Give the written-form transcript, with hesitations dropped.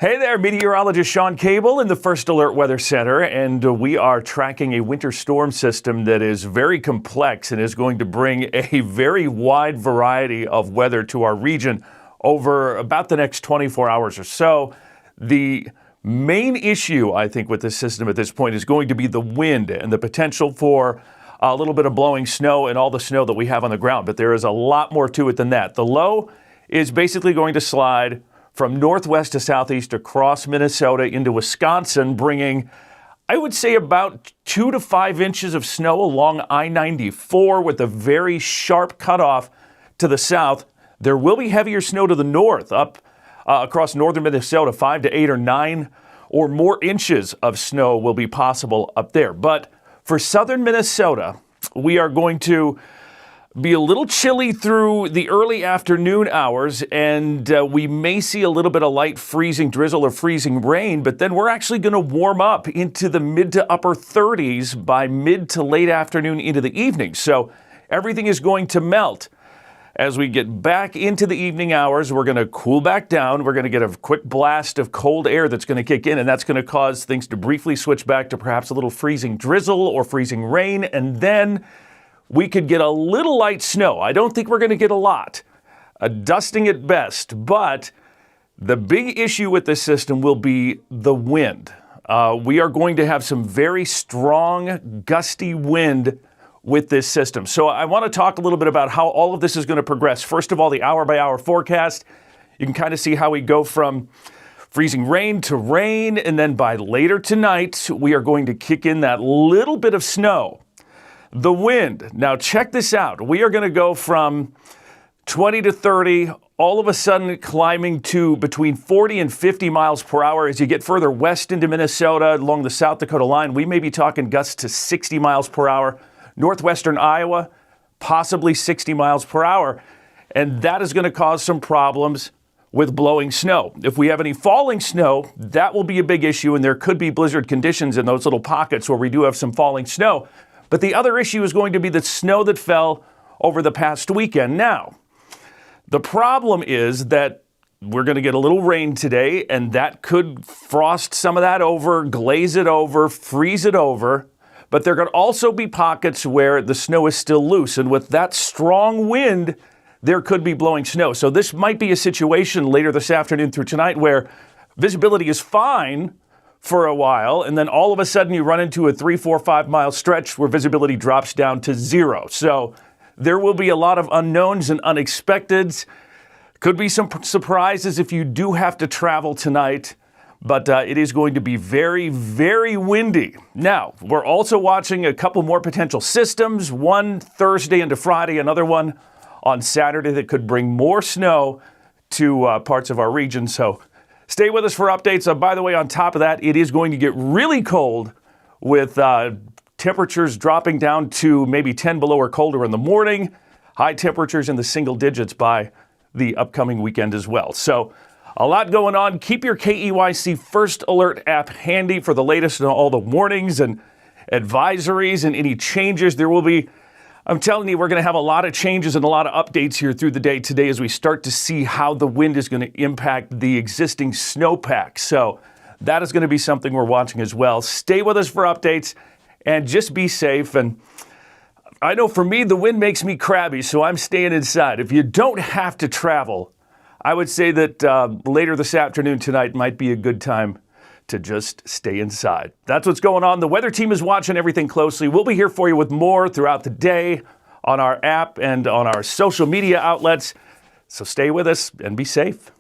Hey there, Meteorologist Shawn Cable in the First Alert Weather Center, and we are tracking a winter storm system that is very complex and is going to bring a very wide variety of weather to our region over about the next 24 hours or so. The main issue, I think, with this system at this point is going to be the wind and the potential for a little bit of blowing snow and all the snow that we have on the ground, but there is a lot more to it than that. The low is basically going to slide from northwest to southeast across Minnesota into Wisconsin, bringing, I would say, about 2 to 5 inches of snow along I-94 with a very sharp cutoff to the south. There will be heavier snow to the north, up across northern Minnesota. 5 to 8 or 9 or more inches of snow will be possible up there. But for southern Minnesota, we are going to be a little chilly through the early afternoon hours, and we may see a little bit of light freezing drizzle or freezing rain, but then we're actually going to warm up into the mid to upper 30s by mid to late afternoon into the evening. So everything is going to melt. As we get back into the evening hours, we're going to cool back down. We're going to get a quick blast of cold air that's going to kick in, and that's going to cause things to briefly switch back to perhaps a little freezing drizzle or freezing rain, and then we could get a little light snow. I don't think we're going to get a lot, a dusting at best, but the big issue with this system will be the wind. We are going to have some very strong, gusty wind with this system. So I want to talk a little bit about how all of this is going to progress. First of all, the hour-by-hour forecast. You can kind of see how we go from freezing rain to rain, and then by later tonight, we are going to kick in that little bit of snow. The wind. Now check this out. We are going to go from 20 to 30, all of a sudden climbing to between 40 and 50 miles per hour. As you get further west into Minnesota, along the South Dakota line, we may be talking gusts to 60 miles per hour. Northwestern Iowa, possibly 60 miles per hour. And that is going to cause some problems with blowing snow. If we have any falling snow, that will be a big issue, and there could be blizzard conditions in those little pockets where we do have some falling snow. But the other issue is going to be the snow that fell over the past weekend. Now, the problem is that we're going to get a little rain today, and that could frost some of that over, glaze it over, freeze it over. But there could also be pockets where the snow is still loose. And with that strong wind, there could be blowing snow. So this might be a situation later this afternoon through tonight where visibility is fine for a while, and then all of a sudden you run into a 3, 4, 5 mile stretch where visibility drops down to 0. So there will be a lot of unknowns and unexpecteds. Could be some surprises if you do have to travel tonight, but it is going to be very, very windy. Now, we're also watching a couple more potential systems, one Thursday into Friday, another one on Saturday that could bring more snow to parts of our region. So stay with us for updates. By the way, on top of that, it is going to get really cold with temperatures dropping down to maybe 10 below or colder in the morning. High temperatures in the single digits by the upcoming weekend as well. So a lot going on. Keep your KEYC First Alert app handy for the latest on all the warnings and advisories and any changes. There will be, I'm telling you, we're going to have a lot of changes and a lot of updates here through the day today as we start to see how the wind is going to impact the existing snowpack. So that is going to be something we're watching as well. Stay with us for updates and just be safe. And I know for me, the wind makes me crabby, so I'm staying inside. If you don't have to travel, I would say that later this afternoon tonight might be a good time to just stay inside. That's what's going on. The weather team is watching everything closely. We'll be here for you with more throughout the day on our app and on our social media outlets. So stay with us and be safe.